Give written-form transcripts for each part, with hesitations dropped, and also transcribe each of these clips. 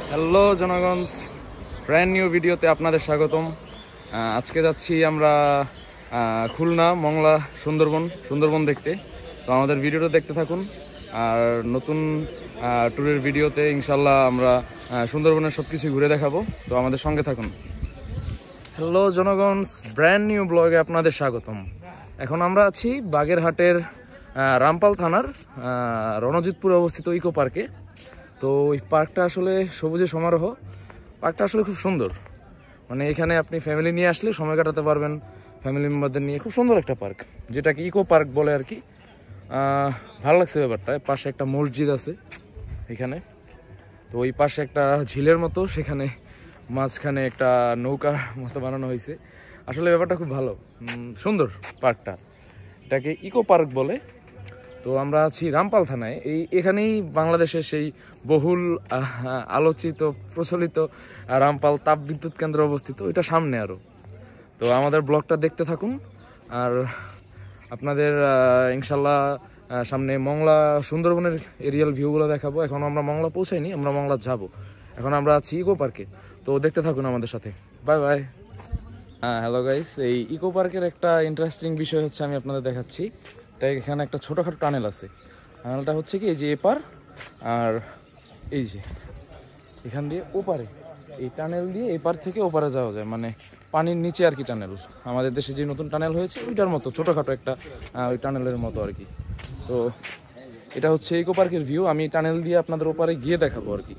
Hello জনগণ, brand new ভিডিওতে আপনাদের স্বাগতম। আজকে যাচ্ছি আমরা খুলনা, মংলা, সুন্দরবন দেখতে। তো আমাদের ভিডিওটা দেখতে থাকুন। আর নতুন ট্যুরের ভিডিওতে ইনশাল্লাহ আমরা সুন্দরবনের সব কিছু ঘুরে দেখাবো। তো আমাদের সঙ্গে থাকুন। হ্যালো জনগণ, ব্র্যান্ড নিউ ব্লগে আপনাদের স্বাগতম। এখন আমরা আছি বাগেরহাটের রামপাল থানার রণজিৎপুরে অবস্থিত ইকো পার্কে। তো এই পার্কটা আসলে সবুজে সমারোহ। পার্কটা আসলে খুব সুন্দর, মানে এখানে আপনি ফ্যামিলি নিয়ে আসলে সময় কাটাতে পারবেন, ফ্যামিলি মেম্বারদের নিয়ে। খুব সুন্দর একটা পার্ক, যেটাকে ইকো পার্ক বলে আর কি। ভালো লাগছে ব্যাপারটা। পাশে একটা মসজিদ আছে এখানে, তো ওই পাশে একটা ঝিলের মতো, সেখানে মাঝখানে একটা নৌকার মতো বানানো হয়েছে। আসলে ব্যাপারটা খুব ভালো, সুন্দর পার্কটা। এটাকে ইকো পার্ক বলে। তো আমরা আছি রামপাল থানায়। এখানেই বাংলাদেশের সেই বহুল আলোচিত প্রচলিত রামপাল তাপবিদ্যুৎ কেন্দ্র অবস্থিত, এটা সামনে আরো। তো আমাদের ব্লগটা দেখতে থাকুন। আর আপনাদের ইনশাল্লাহ সামনে মংলা, সুন্দরবনের এরিয়াল ভিউগুলো দেখাবো। এখন আমরা মংলা পৌঁছাইনি, আমরা মংলা যাব। এখন আমরা আছি ইকো পার্কে, তো দেখতে থাকুন আমাদের সাথে। Bye bye. হ্যালো গাইস, এই ইকো পার্কের একটা ইন্টারেস্টিং বিষয় হচ্ছে আমি আপনাদের দেখাচ্ছি। তাই এখানে একটা ছোটোখাটো টানেল আছে। টানেলটা হচ্ছে কি, এই যে এপার আর এই যে এখান দিয়ে ওপারে, এই টানেল দিয়ে এপার থেকে ওপারে যাওয়া যায়, মানে পানির নিচে আর কি টানেল। আমাদের দেশে যে নতুন টানেল হয়েছে ওইটার মতো ছোটোখাটো একটা ওই টানেলের মতো আর কি। তো এটা হচ্ছে ইকো পার্কের ভিউ। আমি টানেল দিয়ে আপনাদের ওপারে গিয়ে দেখাবো আর কি।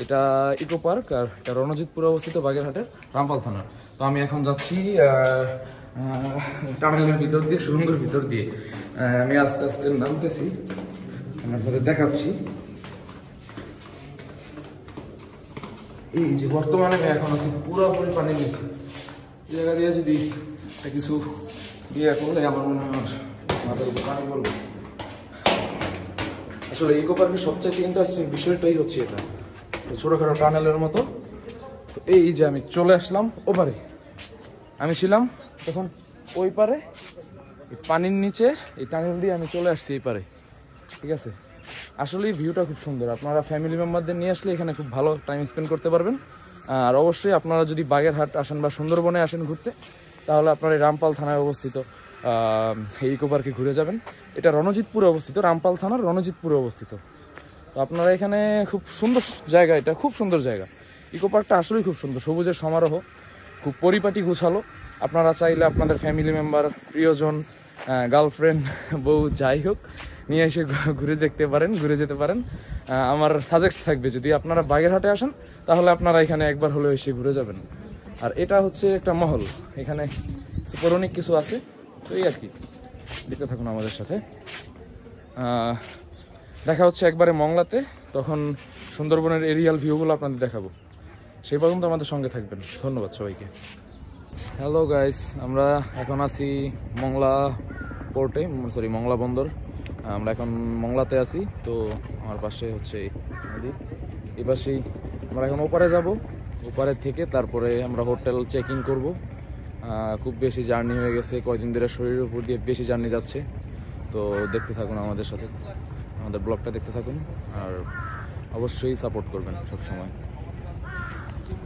এটা ইকো পার্ক, আর এটা রণজিৎপুরে অবস্থিত বাগেরহাটের রামপাল থানার। তো আমি এখন যাচ্ছি টানেলের ভিতর দিয়ে, সুড়ঙ্গের ভিতর দিয়ে। আমি আস্তে আস্তে নামতেছি, আমি আপনাদের দেখাচ্ছি। এই যে বর্তমানে আমি এখন আছি পুরোপুরি পানির নিচে। এই জায়গা দিয়ে যদি কিছু দিয়ে করলে আমার মনে হয় মাথার উপর পানি পড়বে। আসলে ইকো পার্কের সবচেয়ে ইন্টারেস্টিং বিষয়টাই হচ্ছে এটা, ছোটোখাটো টানেলের মতো। তো এই যে আমি চলে আসলাম ওপারে। আমি ছিলাম তখন ওই পারে, পানির নিচে এই টানেল দিয়ে আমি চলে আসছি এই পারে, ঠিক আছে। আসলে এই ভিউটা খুব সুন্দর। আপনারা ফ্যামিলি মেম্বারদের নিয়ে আসলে এখানে খুব ভালো টাইম স্পেন্ড করতে পারবেন। আর অবশ্যই আপনারা যদি বাগেরহাট আসেন বা সুন্দরবনে আসেন ঘুরতে, তাহলে আপনারা এই রামপাল থানায় অবস্থিত এই ইকো পার্কে ঘুরে যাবেন। এটা রণজিৎপুরে অবস্থিত, রামপাল থানার রণজিৎপুরে অবস্থিত। তো আপনারা এখানে খুব সুন্দর জায়গা, এটা খুব সুন্দর জায়গা। ইকো পার্কটা আসলেই খুব সুন্দর, সবুজের সমারোহ, খুব পরিপাটি গুছালো। আপনারা চাইলে আপনাদের ফ্যামিলি মেম্বার, প্রিয়জন, গার্লফ্রেন্ড, বউ, যাই হোক, নিয়ে এসে ঘুরে দেখতে পারেন, ঘুরে যেতে পারেন। আমার সাজেস্ট থাকবে, যদি আপনারা বাগেরহাটে আসেন তাহলে আপনারা এখানে একবার হলেও এসে ঘুরে যাবেন। আর এটা হচ্ছে একটা মহল, এখানে পৌরাণিক কিছু আছে। তো এই আর কি, দেখতে থাকুন আমাদের সাথে। দেখা হচ্ছে একবারে মংলাতে, তখন সুন্দরবনের এরিয়াল ভিউগুলো আপনাদের দেখাবো। সেই পর্যন্ত আমাদের সঙ্গে থাকবেন। ধন্যবাদ সবাইকে। হ্যালো গাইস, আমরা এখন আছি মংলা পোর্টে, সরি মংলা বন্দর। আমরা এখন মংলাতে আছি। তো আমার পাশে হচ্ছে নদী, এই পাশেই আমরা এখন ওপারে যাব। ওপারে থেকে তারপরে আমরা হোটেল চেক ইন করবো। খুব বেশি জার্নি হয়ে গেছে, কয়দিন ধরে শরীরের উপর দিয়ে বেশি জার্নি যাচ্ছে। তো দেখতে থাকুন আমাদের সাথে, আমাদের ব্লগটা দেখতে থাকুন। আর অবশ্যই সাপোর্ট করবেন সবসময়।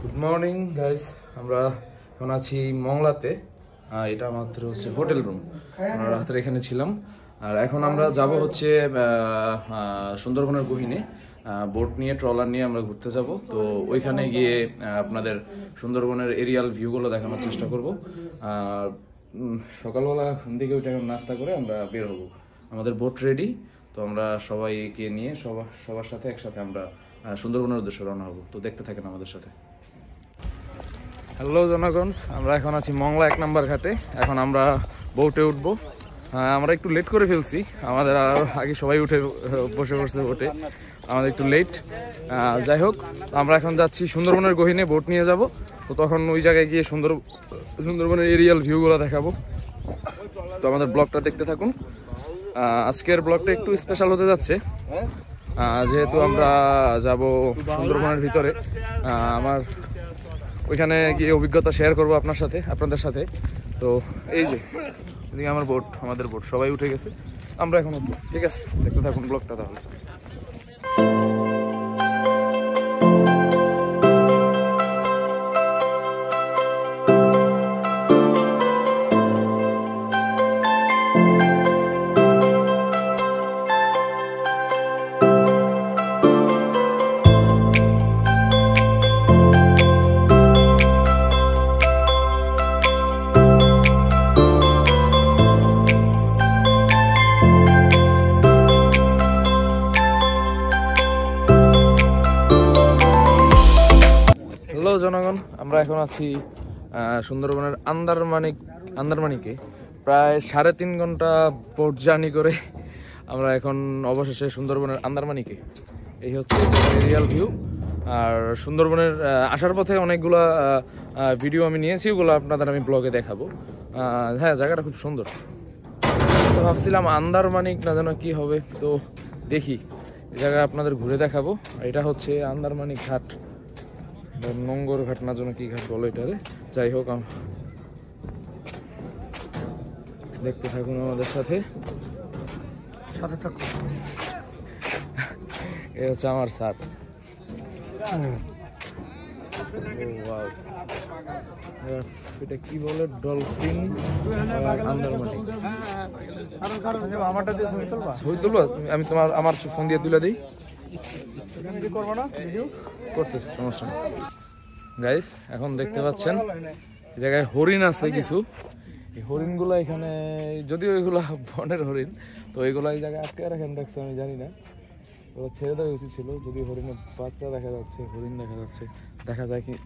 গুড মর্নিং গাইস, আমরা এখন আছি মংলাতে। এটা মাত্র হচ্ছে হোটেল রুম, আমরা রাত্রে এখানে ছিলাম। আর এখন আমরা যাব হচ্ছে সুন্দরবনের গহীনে, বোট নিয়ে, ট্রলার নিয়ে আমরা ঘুরতে যাব। তো ওইখানে গিয়ে আপনাদের সুন্দরবনের এরিয়াল ভিউগুলো দেখানোর চেষ্টা করব। সকালবেলা ঘুম থেকে উঠে এখন নাস্তা করে আমরা বের হব। আমাদের বোট রেডি, তো আমরা সবাইকে নিয়ে সবার সাথে একসাথে আমরা সুন্দরবনের উদ্দেশ্যে রওনা হব। তো দেখতে থাকেন আমাদের সাথে। হ্যালো জনগণ, আমরা এখন আছি মংলা 1 নম্বর ঘাটে। এখন আমরা বোটে উঠবো। আমরা একটু লেট করে ফেলছি, আমাদের আরও আগে সবাই উঠে বসে বোটে, আমাদের একটু লেট। যাই হোক, আমরা এখন যাচ্ছি সুন্দরবনের গহীনে, বোট নিয়ে যাব। তো তখন ওই জায়গায় গিয়ে সুন্দরবনের এরিয়াল ভিউগুলো দেখাবো। তো আমাদের ব্লগটা দেখতে থাকুন। আজকের ব্লগটা একটু স্পেশাল হতে যাচ্ছে, যেহেতু আমরা যাব সুন্দরবনের ভিতরে। আমার ওইখানে গিয়ে অভিজ্ঞতা শেয়ার করবো আপনাদের সাথে। তো এই যে এদিকে আমাদের বোট সবাই উঠে গেছে, আমরা এখন উঠবো। ঠিক আছে, দেখতে থাকুন ব্লগটা তাহলে। হ্যালো জনগণ, আমরা এখন আছি সুন্দরবনের আন্দারমানিকে। প্রায় 3.5 ঘন্টা বোট জার্নি করে আমরা এখন অবশেষে সুন্দরবনের আন্দারমানিকে। এই হচ্ছে এরিয়াল ভিউ। আর সুন্দরবনের আসার পথে অনেকগুলো ভিডিও আমি নিয়েছি, ওগুলো আপনাদের আমি ব্লগে দেখাবো। হ্যাঁ, জায়গাটা খুব সুন্দর। তো ভাবছিলাম আন্দারমানিক না যেন কি হবে, তো দেখি এই জায়গায় আপনাদের ঘুরে দেখাবো। এটা হচ্ছে আন্দারমানিক ঘাট, নোংর ঘাট না যেন কি ঘাট বলো এটারে। যাই হোক, দেখতে থাকুন আমাদের সাথে থাকুন। এ হচ্ছে আমার স্যার। এটা কি বলে, ডলফিন আন্দারমানিক। আমি আমার ফোন দিয়ে তুলে দিই, করতেছি, সমস্যা নেই। গাইস, এখন দেখতে পাচ্ছেন এই জায়গায় হরিণ আছে কিছু। এই হরিণগুলো এখানে, যদিও এগুলা বনের হরিণ, তো এগুলো এই জায়গায় আটকে রাখেন, দেখছে আমি জানি না, ওরা ছেড়ে দেওয়া উচিত ছিল। যদি হরিণের বাচ্চা দেখা যাচ্ছে, হরিণ দেখা যাচ্ছে,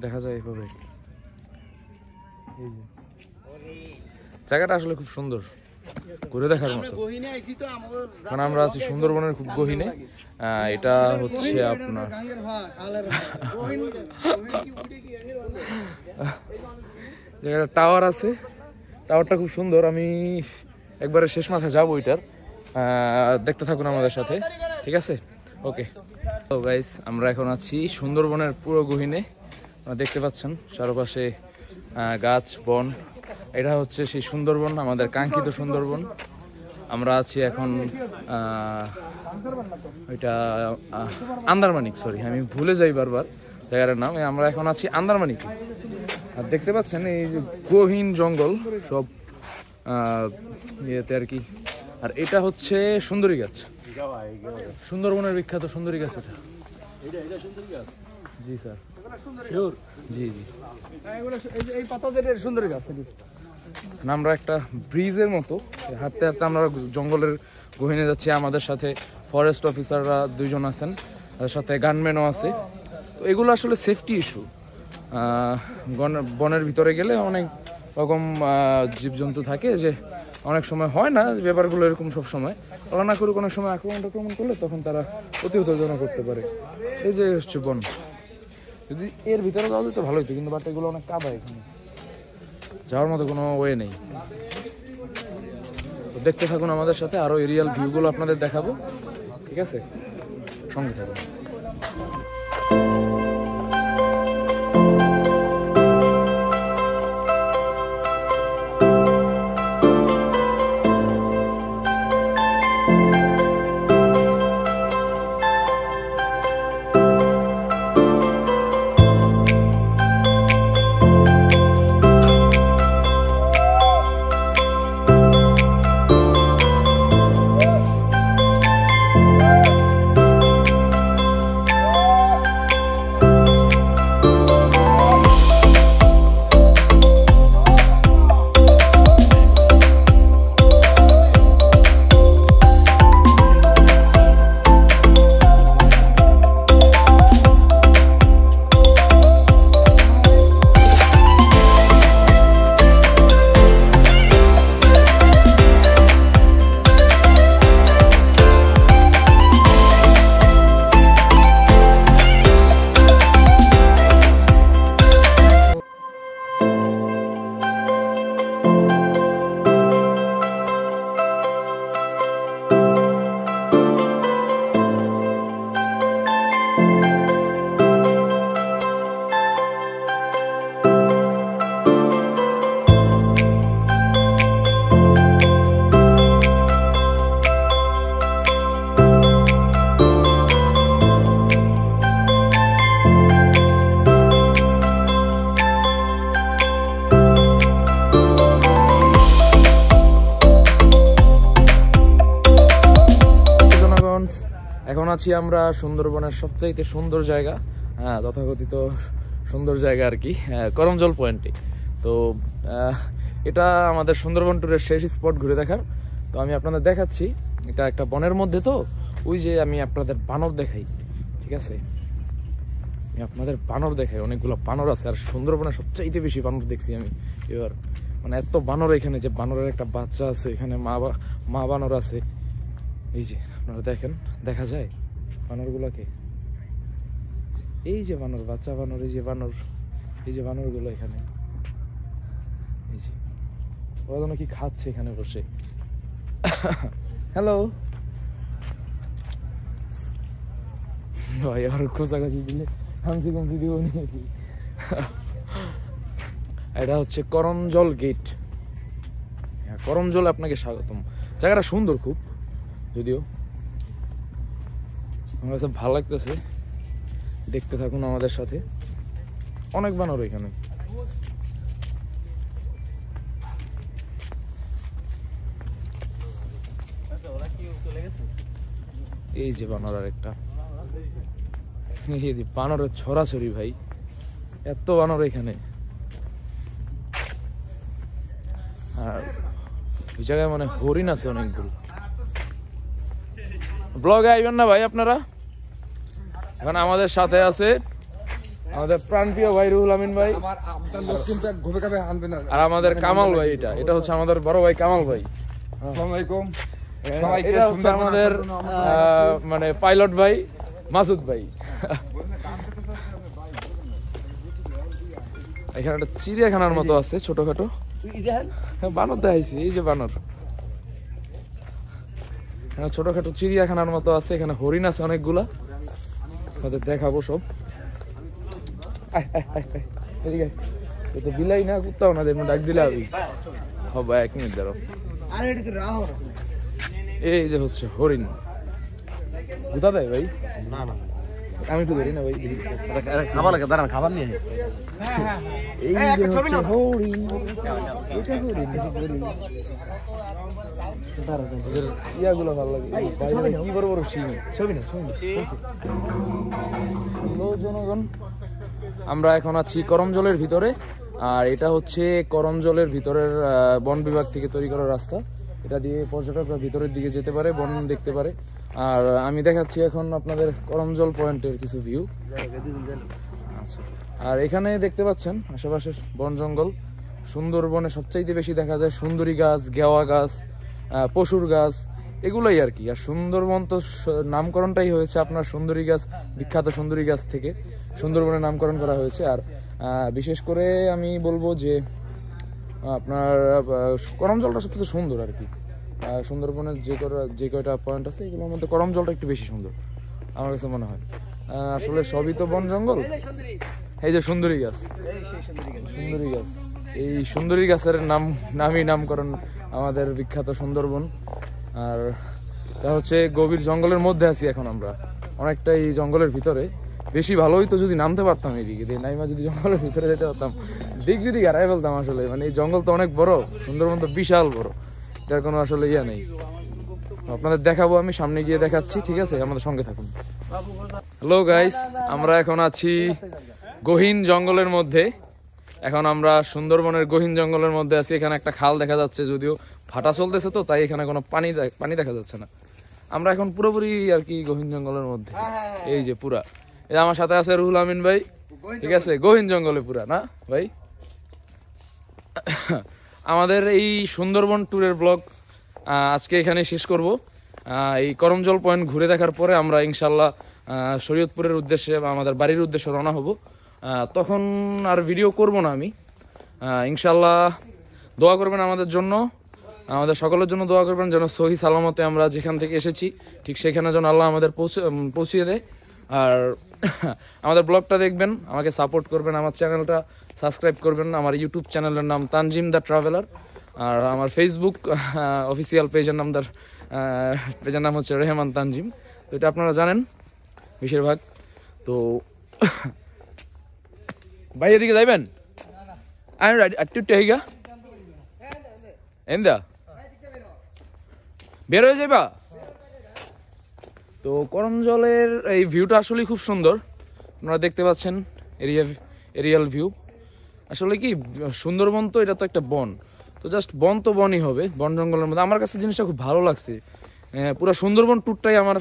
দেখা যায় এইভাবে। এই যে জায়গাটা আসলে খুব সুন্দর, ঘুরে দেখার মতো। কারণ আমরা আছি সুন্দরবনের খুব গহীনে। এটা হচ্ছে আপনার জায়গাটা টাওয়ার আছে, টাওয়ারটা খুব সুন্দর। আমি একবারে শেষ মাথায় যাবো ওইটার, দেখতে থাকুন আমাদের সাথে, ঠিক আছে? ওকে। তো গাইস, আমরা এখন আছি সুন্দরবনের পুরো গহীনে। দেখতে পাচ্ছেন চারপাশে গাছ বন। এটা হচ্ছে সেই সুন্দরবন, আমাদের কাঙ্ক্ষিত সুন্দরবন। আমরা আছি এখন ওইটা আন্দারমানিক, সরি আমি ভুলে যাই বারবার জায়গাটার নাম। আমরা এখন আছি আন্দারমানিক। আর দেখতে পাচ্ছেন এই যে গহীন জঙ্গল সব ইয়েতে আর কি। আর এটা হচ্ছে সুন্দরী গাছ, সুন্দরবনের বিখ্যাত সুন্দরী গাছ। এটা জি স্যার, জি জি, এই পাতা সুন্দরী গাছ। আমরা একটা ব্রিজের মতো হাঁটতে হাঁটতে আমরা জঙ্গলের গহীনে যাচ্ছি। আমাদের সাথে ফরেস্ট অফিসাররা 2 জন আছেন, তাদের সাথে গানম্যানও আছে। তো এগুলো আসলে সেফটি ইস্যু। বনের ভিতরে গেলে অনেক রকম জীবজন্তু থাকে, যে অনেক সময় হয় না ব্যাপারগুলো এরকম সব সময় ওরা না করুক, অনেক সময় আক্রমণ করলে তখন তারা প্রতিহতজনক করতে পারে। এই যে হচ্ছে বন, যদি এর ভিতরে যাওয়া যেত ভালো হতো, কিন্তু বাট এগুলো অনেক কাদা, এখানে যাওয়ার মতো কোনো ওয়ে নেই। দেখতে থাকুন আমাদের সাথে, আরো এরিয়াল ভিউগুলো আপনাদের দেখাবো, ঠিক আছে? সঙ্গে থাকুন। এখন আছি আমরা সুন্দরবনের সবচাইতে সুন্দর জায়গা, তথাকথিত সুন্দর জায়গা আর কি, করমজল পয়েন্টে। তো এটা আমাদের সুন্দরবন ট্যুরের শেষ স্পট ঘুরে দেখার। তো আমি আপনাদের দেখাচ্ছি, এটা একটা বনের মধ্যে, তো ওই যে আমি আপনাদের বানর দেখাই, ঠিক আছে? আমি আপনাদের বানর দেখাই, অনেকগুলো বানর আছে। আর সুন্দরবনে সবচাইতে বেশি বানর দেখছি আমি এবার, মানে এত বানর এখানে যে বানরের একটা বাচ্চা আছে এখানে, মা বানর আছে। এই যে আপনারা দেখেন, দেখা যায় বানরগুলোকে, এই যে বানর, বাচ্চা বানর, এই যে বানর, এই যে বানরগুলো এখানে, এই যে ওরা যেন কি খাচ্ছে এখানে বসে। হ্যালো ভাই, আর খোঁচাখাচি দিলে হামসি কমসি দিব নাকি। এটা হচ্ছে করমজল গেট। করমজল আপনাকে স্বাগতম। জায়গাটা সুন্দর খুব, যদিও আমার কাছে ভালো লাগতেছে। দেখতে থাকুন আমাদের সাথে, অনেক বানর এখানে। এই যে বানর আর একটা, বানরের ছড়াছড়ি ভাই, এত বানর এখানে। আর ওই জায়গায় মানে হরিণ আছে অনেকগুলো। ব্লগে আইবেন না ভাই আপনারা? এখন আমাদের সাথে আছে আমাদের প্রাণপ্রিয় ভাই রুহুল আমিন ভাই, আর আমাদের কামাল ভাই। এটা হচ্ছে আমাদের বড় ভাই কামাল ভাই। এটা হচ্ছে আমাদের মানে পাইলট ভাই মাসুদ ভাই। এখানে একটা চিড়িয়াখানার মতো আছে ছোটখাটো, বানর দেখাইছি। এই যে বানর, ছোটখাটো চিড়িয়াখানার মতো আছে। এখানে হরিণ আছে অনেকগুলা, দেখাবো সব। বিলাই না কুত্তাও না, ডাক দিলে আমি হবে। 1 মিনিট দাঁড়াও। এই যে হচ্ছে হরিণ, গুতা দেয় ভাই? না না, আমি একটু ধরি না ভাই, খাবার লাগে, দাঁড়ান খাবার নিয়ে। এই যে হচ্ছে হরিণ, এটা হরিণ। ইয়াগুলো ভালো লাগে, কি বড় বড় শিং। হ্যালো জনগণ, আমরা এখন আছি করমজলের ভিতরে। আর এটা হচ্ছে করমজলের ভিতরের বন বিভাগ থেকে তৈরি করা রাস্তা। এটা দিয়ে পর্যটকরা ভিতরের দিকে যেতে পারে, বন দেখতে পারে। আর আমি দেখাচ্ছি এখন আপনাদের করমজল পয়েন্টের কিছু ভিউ। আচ্ছা, আর এখানে দেখতে পাচ্ছেন আশেপাশে বন জঙ্গল। সুন্দরবনে সবচাইতে বেশি দেখা যায় সুন্দরী গাছ, গেওয়া গাছ, পশুর গাছ, এগুলোই আর কি। আর সুন্দরবন তো নামকরণটাই হয়েছে আপনার সুন্দরী গাছ, বিখ্যাত সুন্দরী গাছ থেকে সুন্দরবনের নামকরণ করা হয়েছে। আর বিশেষ করে আমি বলবো যে আপনার করমজলটা সবচেয়ে সুন্দর আর কি। সুন্দরবনের যে কয়টা পয়েন্ট আছে এগুলোর মধ্যে করমজলটা একটু বেশি সুন্দর আমার কাছে মনে হয়। আসলে সবই তো বন জঙ্গল। এই যে সুন্দরী গাছ, সুন্দরী গাছ, এই সুন্দরী গাছের নামই নামকরণ আমাদের বিখ্যাত সুন্দরবন। আর এটা হচ্ছে গভীর জঙ্গলের মধ্যে আছি এখন আমরা, অনেকটাই জঙ্গলের ভিতরে। বেশি ভালো হইতো যদি নামতে পারতাম এদিকে, নাইমা যদি জঙ্গলের ভিতরে যেতে পারতাম, দিক যদি হারাই ফেলতাম আসলে। মানে এই জঙ্গল তো অনেক বড়, সুন্দরবন তো বিশাল বড়, এটার কোনো আসলে ইয়া নেই। আপনাদের দেখাবো, আমি সামনে গিয়ে দেখাচ্ছি, ঠিক আছে? আমাদের সঙ্গে থাকুন। হ্যালো গাইস, আমরা এখন আছি গহীন জঙ্গলের মধ্যে। এখন আমরা সুন্দরবনের গহীন জঙ্গলের মধ্যে আছি। এখানে একটা খাল দেখা যাচ্ছে, যদিও ভাটা চলতেছে তো তাই এখানে কোনো পানি দেখা যাচ্ছে না। আমরা এখন পুরোপুরি আর কি গহীন জঙ্গলের মধ্যে। এই যে পুরা, এই আমার সাথে আছে রুহুল আমিন ভাই, ঠিক আছে? গহীন জঙ্গলে পুরা না ভাই? আমাদের এই সুন্দরবন ট্যুরের ব্লগ আজকে এখানে শেষ করব। এই করমজল পয়েন্ট ঘুরে দেখার পরে আমরা ইনশাল্লাহ শরীয়তপুরের উদ্দেশ্যে বা আমাদের বাড়ির উদ্দেশ্যে রওনা হব। তখন আর ভিডিও করব না আমি, ইনশাল্লাহ। দোয়া করবেন আমাদের জন্য, আমাদের সকলের জন্য দোয়া করবেন যেন সহি সালামতে আমরা যেখান থেকে এসেছি ঠিক সেখানে যেন আল্লাহ আমাদের পৌঁছিয়ে দেয়। আর আমাদের ব্লগটা দেখবেন, আমাকে সাপোর্ট করবেন, আমার চ্যানেলটা সাবস্ক্রাইব করবেন। আমার ইউটিউব চ্যানেলের নাম তানজিম দ্য ট্রাভেলার, আর আমার ফেসবুক অফিসিয়াল পেজের নাম হচ্ছে রেহমান তানজিম। তো এটা আপনারা জানেন বেশিরভাগ। তো ভাই এদিকে যাইবেন? আমি আটটুগা এন্দা বের হয়ে যাইবা। তো করমজলের এই ভিউটা আসলে খুব সুন্দর, আপনারা দেখতে পাচ্ছেন এরিয়াল ভিউ। আসলে কি সুন্দরবন তো এটা তো একটা বন, তো জাস্ট বন তো বনই হবে, বন জঙ্গলের মধ্যে। আমার কাছে জিনিসটা খুব ভালো লাগছে। পুরো সুন্দরবন ট্যুরটাই আমার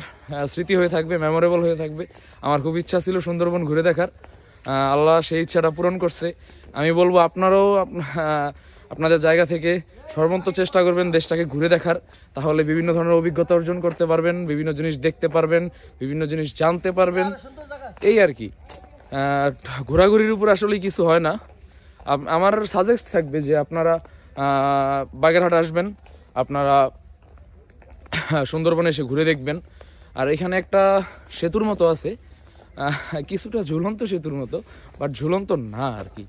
স্মৃতি হয়ে থাকবে, মেমোরেবল হয়ে থাকবে। আমার খুব ইচ্ছা ছিল সুন্দরবন ঘুরে দেখার, আল্লাহ সেই ইচ্ছাটা পূরণ করছে। আমি বলবো আপনারাও আপনাদের জায়গা থেকে সর্বোচ্চ চেষ্টা করবেন দেশটাকে ঘুরে দেখার, তাহলে বিভিন্ন ধরনের অভিজ্ঞতা অর্জন করতে পারবেন, বিভিন্ন জিনিস দেখতে পারবেন, বিভিন্ন জিনিস জানতে পারবেন, এই আর কি। ঘোরাঘুরির উপর আসলে কিছু হয় না। আমার সাজেস্ট থাকবে যে আপনারা বাগেরহাট আসবেন, আপনারা সুন্দরবনে এসে ঘুরে দেখবেন। আর এখানে একটা সেতুর মতো আছে, কিছুটা ঝুলন্ত সেতুর মতো, বাট ঝুলন্ত না আর কি,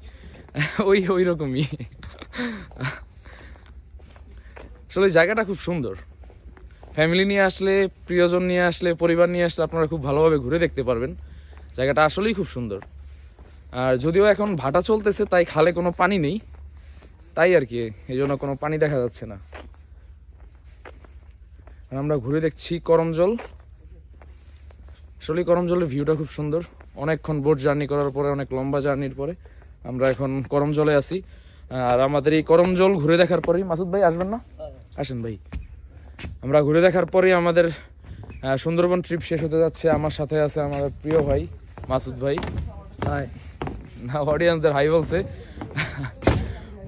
ওই রকমই। আসলে জায়গাটা খুব সুন্দর, ফ্যামিলি নিয়ে আসলে, প্রিয়জন নিয়ে আসলে, পরিবার নিয়ে আসলে আপনারা খুব ভালোভাবে ঘুরে দেখতে পারবেন। জায়গাটা আসলেই খুব সুন্দর। আর যদিও এখন ভাটা চলতেছে, তাই খালে কোনো পানি নেই, তাই আর কি, এই জন্য কোনো পানি দেখা যাচ্ছে না। আমরা ঘুরে দেখছি করমজল। আসলে করমজলের ভিউটা খুব সুন্দর। অনেকক্ষণ বোট জার্নি করার পরে, অনেক লম্বা জার্নির পরে আমরা এখন করমজলে আছি। আর আমাদের এই করমজল ঘুরে দেখার পরেই, মাসুদ ভাই আসবেন না? আসেন ভাই। আমরা ঘুরে দেখার পরেই আমাদের সুন্দরবন ট্রিপ শেষ হতে যাচ্ছে। আমার সাথে আছে আমাদের প্রিয় ভাই মাসুদ ভাই। না, অডিয়েন্সদের হাই বলছে।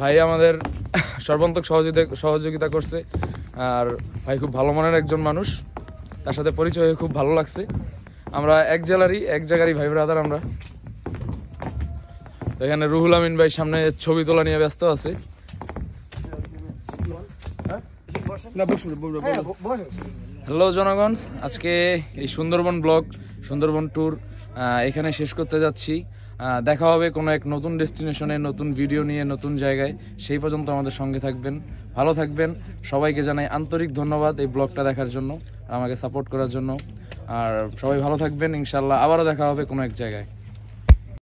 ভাই আমাদের সর্বান্তক সহযোগিতা করছে। আর ভাই খুব ভালো মনের একজন মানুষ, তার সাথে পরিচয় হয়ে খুব ভালো লাগছে। আমরা এক জায়গারই ভাই ব্রাদার আমরা। এখানে রুহুল আমিন ভাই সামনে ছবি তোলা নিয়ে ব্যস্ত আছে। হ্যালো জনগণ, আজকে এই সুন্দরবন ব্লগ, সুন্দরবন ট্যুর এখানে শেষ করতে যাচ্ছি। দেখা হবে কোনো এক নতুন ডেস্টিনেশনে, নতুন ভিডিও নিয়ে, নতুন জায়গায়। সেই পর্যন্ত আমাদের সঙ্গে থাকবেন, ভালো থাকবেন। সবাইকে জানাই আন্তরিক ধন্যবাদ এই ব্লগটা দেখার জন্য, আমাকে সাপোর্ট করার জন্য। আর সবাই ভালো থাকবেন, ইনশাল্লাহ আবারও দেখা হবে কোনো এক জায়গায়।